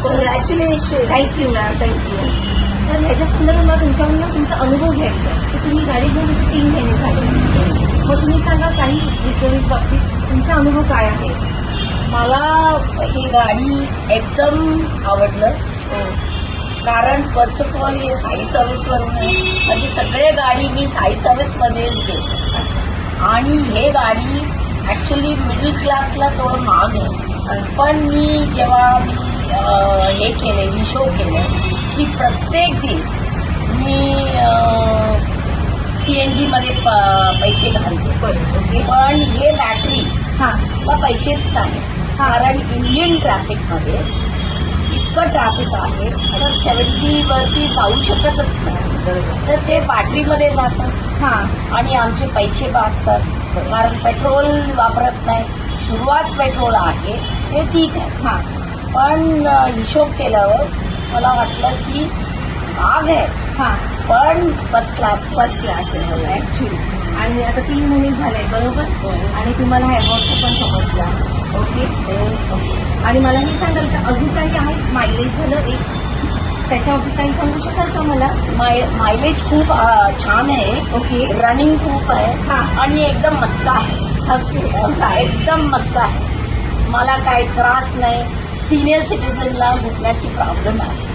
Congratulation. Thank you ma'am, thank you. तर ह्याच्या संदर्भात मला तुमच्याकडून तुमचा अनुभव घ्यायचा आहे की तुम्ही गाडी घेऊन 3 महिने झाले. मग तुम्ही सांगा काही रिकव्हरीज बाबतीत तुमचा अनुभव काय आहे? मला ही गाडी एकदम आवडलं. कारण फर्स्ट ऑफ ऑल हे साई सर्व्हिसवरून आहे. म्हणजे सगळे गाडी मी साई सर्व्हिसमध्ये देते आणि हे गाडी ॲक्च्युली मिडल क्लासला थोडं महाग आहे. पण मी जेव्हा मी हे केलं हिशोब केलं की प्रत्येक दिन मी CNG मध्ये पैसे घालते. पण हे बॅटरीला पैसेच नाही. कारण इंडियन ट्रॅफिकमध्ये इतकं ट्रॅफिक आहे तर 70 वरती जाऊ शकतच नाही. तर ते बॅटरीमध्ये जातात आणि आमचे पैसे वाचतात. कारण पेट्रोल वापरत नाही. सुरुवात पेट्रोल आहे ते ठीक आहे. पण हिशोब केल्यावर मला वाटलं की महाग आहे पण फर्स्ट क्लास आहे ॲक्च्युली. आणि आता 3 महिने झाले बरोबर. आणि तुम्हाला हा अवॉर्डचं पण समजलं. ओके. आणि मला हे सांगाल का अजून काही आहे? मायलेज झालं एक, त्याच्यावरती काही सांगू शकाल का मला? मायलेज खूप छान आहे. ओके. रनिंग खूप आहे आणि एकदम मस्त आहे. एकदम मस्त आहे. मला काही त्रास नाही. सिनियर सिटीजनला घुटण्याची प्रॉब्लेम आहे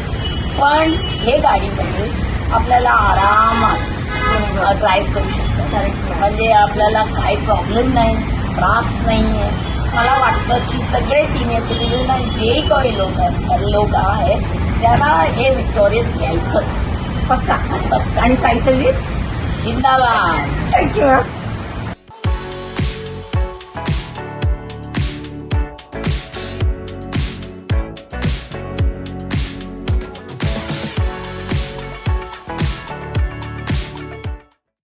पण हे गाडीमध्ये आपल्याला आरामात ड्राईव्ह करू शकतो. म्हणजे आपल्याला काही प्रॉब्लेम नाही, त्रास नाही आहे. मला वाटतं की सगळे सिनियर सिटीजन जे काही लोक आहेत त्यांना हे विक्टोरियस घ्यायचंच पक्का. आणि साई सर्व्हिस जिंदाबाद. Thank you ma'am.